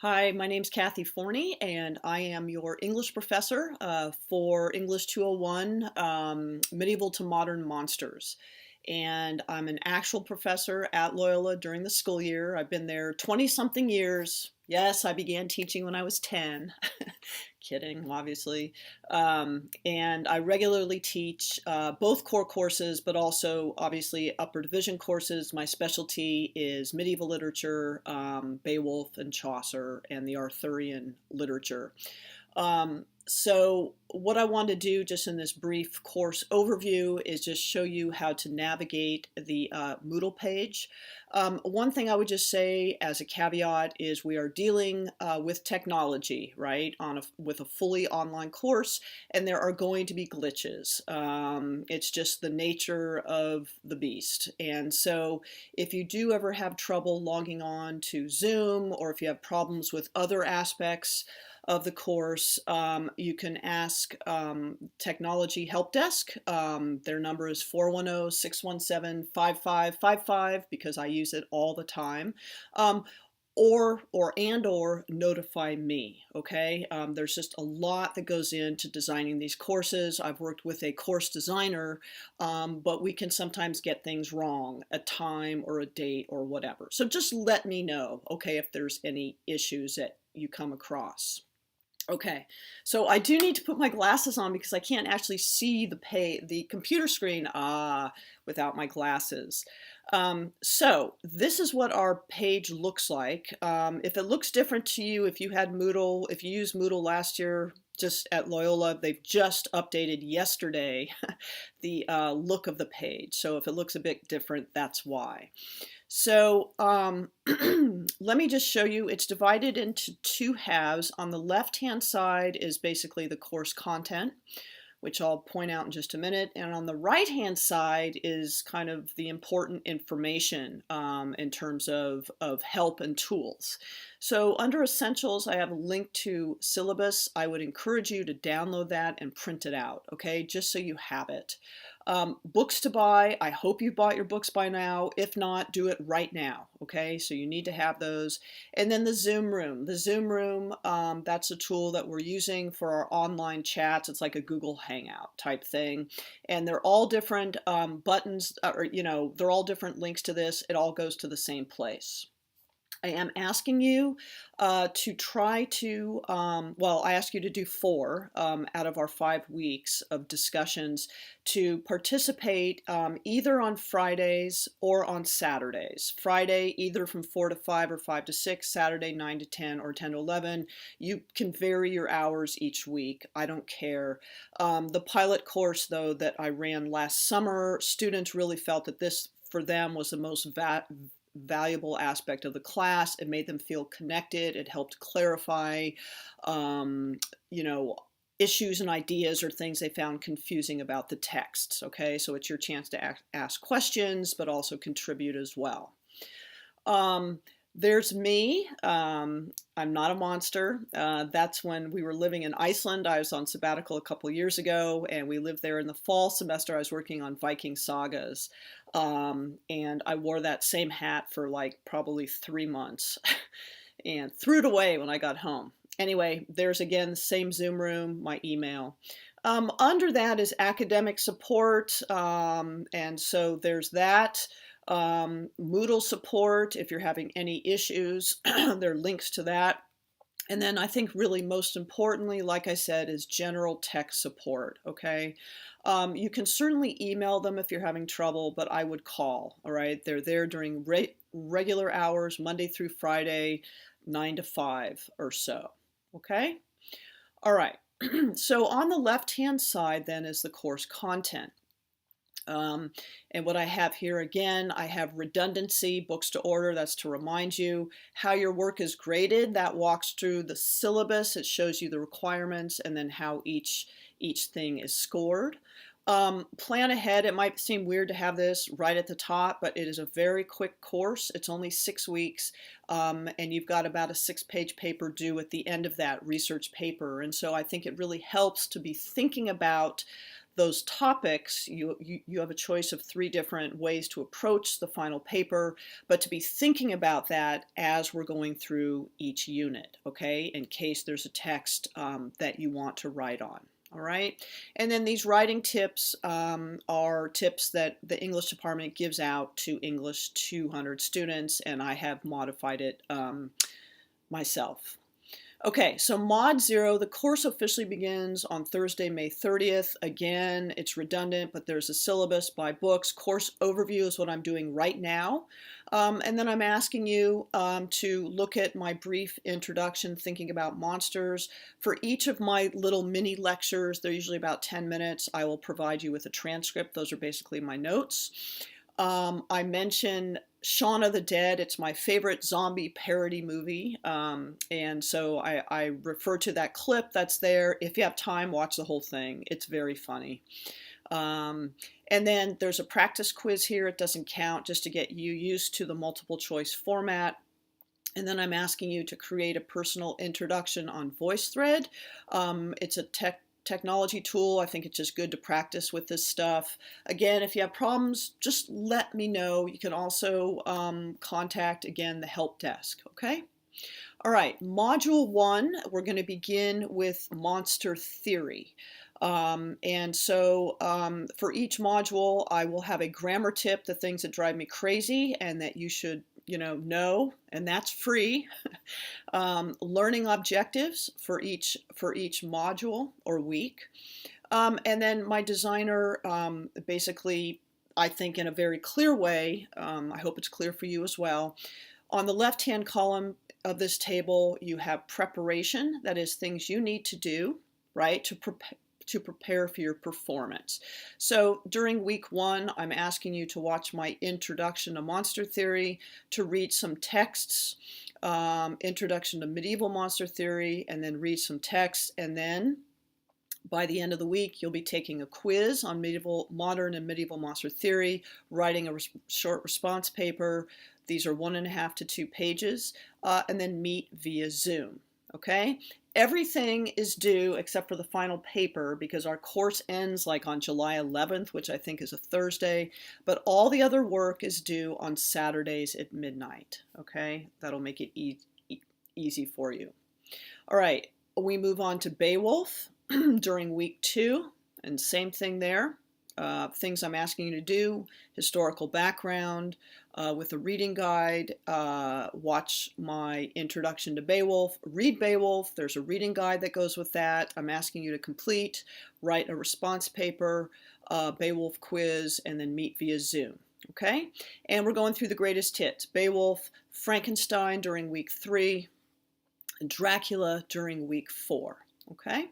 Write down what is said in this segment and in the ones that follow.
Hi, my name's Kathy Forney, and I am your English professor for English 201, Medieval to Modern Monsters. And I'm an actual professor at Loyola during the school year. I've been there 20-something years. Yes, I began teaching when I was 10. Kidding, obviously. And I regularly teach both core courses, but also obviously upper division courses. My specialty is medieval literature, Beowulf and Chaucer, and the Arthurian literature. So what I want to do just in this brief course overview is just show you how to navigate the Moodle page. One thing I would just say as a caveat is we are dealing with technology, right, with a fully online course, and there are going to be glitches. It's just the nature of the beast. And so if you do ever have trouble logging on to Zoom, or if you have problems with other aspects of the course, you can ask Technology Help Desk. Their number is 410-617-5555 because I use it all the time. Or notify me, okay? There's just a lot that goes into designing these courses. I've worked with a course designer, but we can sometimes get things wrong, a time or a date or whatever. So just let me know, okay, if there's any issues that you come across. Okay, so I do need to put my glasses on because I can't actually see the computer screen without my glasses. So this is what our page looks like. If it looks different to you, if you had Moodle, if you used Moodle last year, just at Loyola, they've just updated yesterday the look of the page. So if it looks a bit different, that's why. So let me just show you. It's divided into two halves. On the left-hand side is basically the course content, which I'll point out in just a minute. And on the right-hand side is kind of the important information in terms of help and tools. So under Essentials, I have a link to syllabus. I would encourage you to download that and print it out, okay, just so you have it. Books to buy. I hope you bought your books by now. If not, do it right now, okay? So you need to have those. And then the Zoom Room. The Zoom Room, that's a tool that we're using for our online chats. It's like a Google Hangout type thing. And they're all different buttons, they're all different links to this. It all goes to the same place. I am asking you to try to, I ask you to do 4 out of our 5 weeks of discussions to participate either on Fridays or on Saturdays. Friday, either from 4 to 5 or 5 to 6, Saturday, 9 to 10 or 10 to 11. You can vary your hours each week. I don't care. The pilot course, though, that I ran last summer, students really felt that this for them was the most valuable aspect of the class. It made them feel connected. It helped clarify, you know, issues and ideas or things they found confusing about the texts. Okay, so it's your chance to ask questions, but also contribute as well. There's me. I'm not a monster. That's when we were living in Iceland. I was on sabbatical a couple years ago, and we lived there in the fall semester. I was working on Viking sagas, and I wore that same hat for like probably 3 months and threw it away when I got home. Anyway, there's again the same Zoom room, my email. Under that is academic support, and so there's that. Moodle support, if you're having any issues, there are links to that. And then I think really most importantly, like I said, is general tech support, okay? You can certainly email them if you're having trouble, but I would call, all right? They're there during regular hours, Monday through Friday, 9 to 5 or so, okay? All right, so on the left-hand side then is the course content. And what I have here again, I have redundancy, books to order. That's to remind you how your work is graded. That walks through the syllabus. It shows you the requirements and then how each thing is scored. Plan ahead. It might seem weird to have this right at the top, but it is a very quick course. It's only 6 weeks, and you've got about a 6-page paper due at the end of that research paper. And so I think it really helps to be thinking about those topics, you have a choice of 3 different ways to approach the final paper, but to be thinking about that as we're going through each unit, okay, in case there's a text that you want to write on. All right, and then these writing tips are tips that the English department gives out to English 200 students, and I have modified it myself. Okay, so Mod 0, the course officially begins on Thursday, May 30th. Again, it's redundant, but there's a syllabus by books. Course overview is what I'm doing right now. And then I'm asking you to look at my brief introduction, thinking about monsters. For each of my little mini lectures, they're usually about 10 minutes, I will provide you with a transcript. Those are basically my notes. I mentioned Shaun of the Dead. It's my favorite zombie parody movie. And so I refer to that clip that's there. If you have time, watch the whole thing. It's very funny. And then there's a practice quiz here. It doesn't count, just to get you used to the multiple choice format. And then I'm asking you to create a personal introduction on VoiceThread. It's a technology tool. I think it's just good to practice with this stuff. Again, if you have problems, just let me know. You can also contact, again, the help desk, okay? All right, Module 1, we're going to begin with monster theory. And so for each module, I will have a grammar tip, the things that drive me crazy and that you should know, and that's free. Learning objectives for each module or week. And then my designer basically, I think in a very clear way, I hope it's clear for you as well. On the left-hand column of this table, you have preparation, that is things you need to do, right, to prepare for your performance. So during week 1, I'm asking you to watch my introduction to monster theory, to read some texts, introduction to medieval monster theory, and then read some texts. And then by the end of the week, you'll be taking a quiz on modern and medieval monster theory, writing a short response paper. These are 1.5 to 2 pages, and then meet via Zoom. Okay? Everything is due except for the final paper because our course ends like on July 11th, which I think is a Thursday, but all the other work is due on Saturdays at midnight. Okay? That'll make it easy for you. All right, we move on to Beowulf during week 2, and same thing there. Things I'm asking you to do: historical background with a reading guide, watch my introduction to Beowulf, read Beowulf, there's a reading guide that goes with that. I'm asking you to complete, write a response paper, Beowulf quiz, and then meet via Zoom. Okay, and we're going through the greatest hits: Beowulf, Frankenstein during week 3, Dracula during week 4. Okay,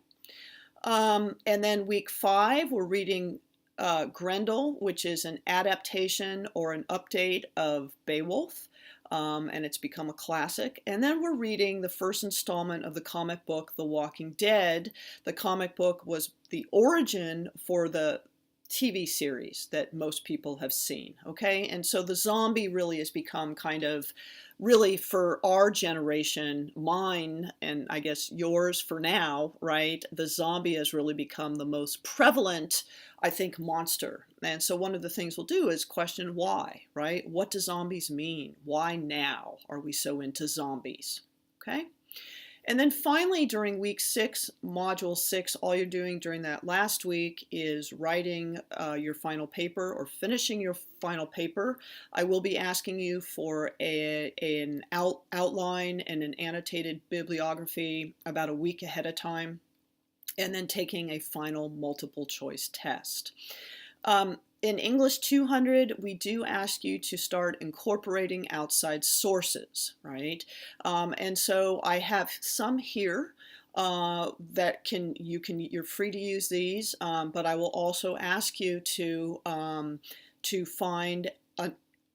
and then week 5, we're reading Grendel, which is an adaptation or an update of Beowulf, and it's become a classic. And then we're reading the first installment of the comic book, The Walking Dead. The comic book was the origin for the TV series that most people have seen, okay? And so the zombie really has become kind of, really for our generation, mine, and I guess yours for now, right? The zombie has really become the most prevalent, I think, monster. And so one of the things we'll do is question why, right? What do zombies mean? Why now are we so into zombies, okay? And then finally, during week 6, module 6, all you're doing during that last week is writing your final paper or finishing your final paper. I will be asking you for an outline and an annotated bibliography about a week ahead of time, and then taking a final multiple choice test. In English 200, we do ask you to start incorporating outside sources, right? And so I have some here that you're free to use these, but I will also ask you to find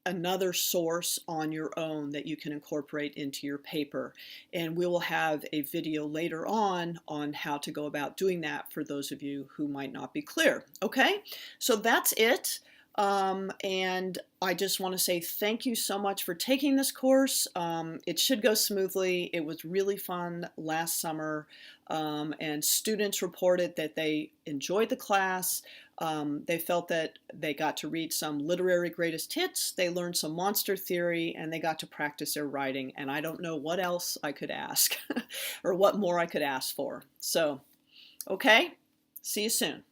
another source on your own that you can incorporate into your paper. And we will have a video later on how to go about doing that for those of you who might not be clear. Okay, so that's it. And I just want to say thank you so much for taking this course. It should go smoothly. It was really fun last summer, and students reported that they enjoyed the class. They felt that they got to read some literary greatest hits, they learned some monster theory, and they got to practice their writing. And I don't know what else I could ask or what more I could ask for. So, okay, see you soon.